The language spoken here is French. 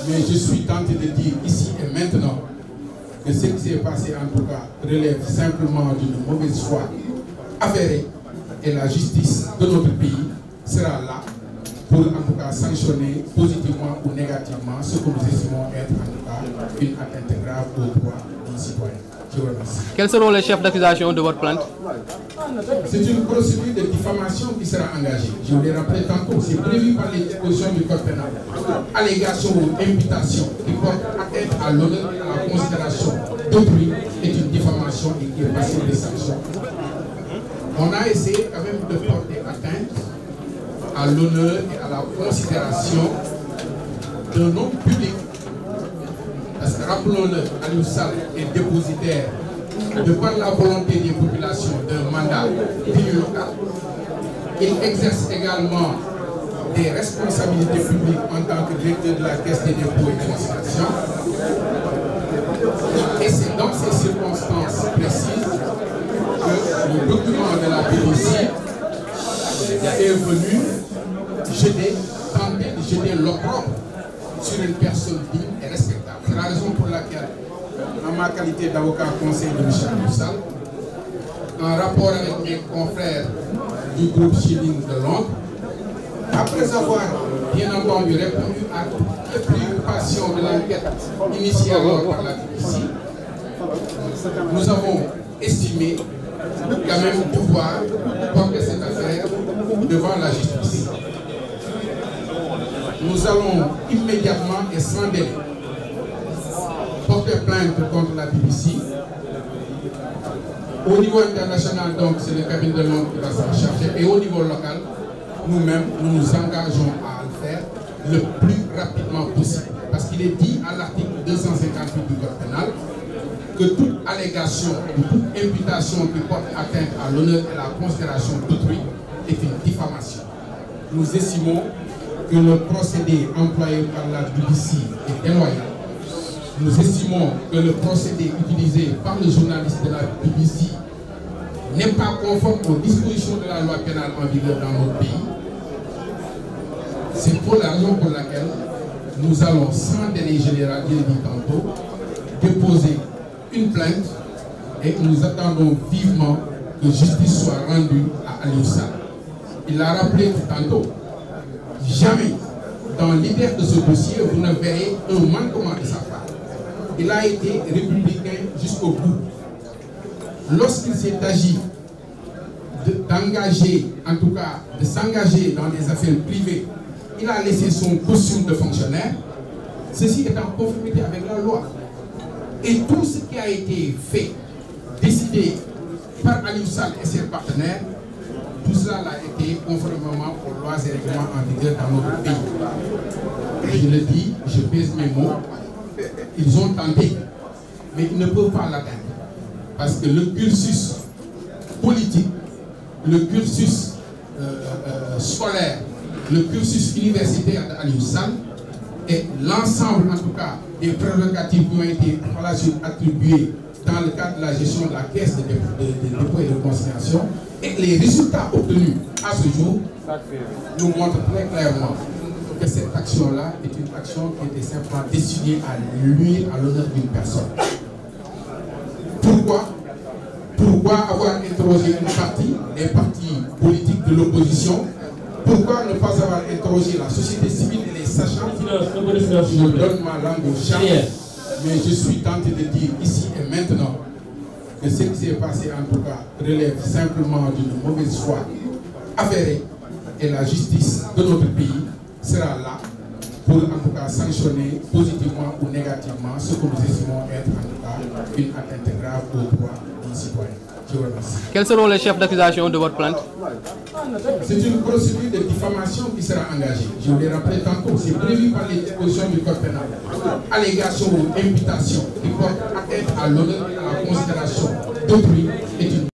Mais je suis tenté de dire ici et maintenant que ce qui s'est passé en tout cas relève simplement d'une mauvaise foi avérée et la justice de notre pays sera là pour en tout cas sanctionner positivement ou négativement ce que nous estimons être en tout cas une atteinte grave aux droits des citoyens. Je vous remercie. Quels seront les chefs d'accusation de votre plainte? C'est une procédure de diffamation qui sera engagée. Je vous l'ai rappelé tantôt, c'est prévu par les dispositions du code pénal. Allégation ou imputation qui porte atteinte à l'honneur et à la considération d'autrui est une diffamation et qui est passible de sanctions. On a essayé quand même de porter atteinte à l'honneur et à la considération d'un homme public. Parce que rappelons-le, Aliou Sall est dépositaire de par la volonté des populations d'un mandat d'élu local. Il exerce également des responsabilités publiques en tant que directeur de la Caisse des dépôts et consignations. Et c'est dans ces circonstances précises que le document de la BBC est venu tenter de jeter l'opprobre sur une personne digne et respectable. C'est la raison pour laquelle, en ma qualité d'avocat conseil de Michel Moussal, en rapport avec mes confrères du groupe Chilling de Londres, après avoir bien entendu répondu à toutes les préoccupations de l'enquête initiée alors par la BBC, nous avons estimé quand même pouvoir porter cette affaire devant la justice. Nous allons immédiatement et sans délai porter plainte contre la BBC. Au niveau international, donc, c'est le cabinet de Londres qui va s'en charger. Et au niveau local, nous-mêmes, nous nous engageons à le faire le plus rapidement possible. Parce qu'il est dit à l'article 258 du Code pénal que toute allégation ou toute imputation qui porte atteinte à l'honneur et à la considération d'autrui est une diffamation. Nous estimons que le procédé employé par la BBC est déloyal. Nous estimons que le procédé utilisé par le journaliste de la BBC n'est pas conforme aux dispositions de la loi pénale en vigueur dans notre pays. C'est pour la raison pour laquelle nous allons, sans délai général, je l'ai dit tantôt, déposer une plainte et nous attendons vivement que justice soit rendue à Aliou Sall. Il l'a rappelé tantôt. Jamais, dans l'idée de ce dossier, vous ne verrez un manquement de sa part. Il a été républicain jusqu'au bout. Lorsqu'il s'est agi d'engager, en tout cas de s'engager dans des affaires privées, il a laissé son costume de fonctionnaire. Ceci est en conformité avec la loi. Et tout ce qui a été fait, décidé par Aliou Sall et ses partenaires, tout cela a été conformément aux lois et règlements en vigueur dans notre pays. Je le dis, je pèse mes mots, ils ont tenté, mais ils ne peuvent pas l'atteindre. Parce que le cursus politique, le cursus scolaire, le cursus universitaire d'Aliou Sall et l'ensemble, en tout cas, des prérogatives qui ont été par la suite attribuées dans le cadre de la gestion de la caisse de dépôt et de consignation, et les résultats obtenus à ce jour nous montrent très clairement que cette action-là est une action qui était simplement destinée à nuire à l'honneur d'une personne. Pourquoi avoir interrogé une partie, les partis politiques de l'opposition? Pourquoi ne pas avoir interrogé la société civile et les sachants? Je donne ma langue au chat, mais je suis tenté de dire ici et maintenant que ce qui s'est passé en tout cas relève simplement d'une mauvaise foi avérée et la justice de notre pays sera là pour en tout cas sanctionner positivement ou négativement ce que nous estimons être en tout cas une atteinte grave aux droits des citoyens. Je vous remercie. Quels seront les chefs d'accusation de votre plainte? C'est une procédure de diffamation qui sera engagée. Je vous l'ai rappelé tantôt, c'est prévu par les dispositions du code pénal. Allégation ou imputation qui porte atteinte à l'honneur et à la considération d'autrui est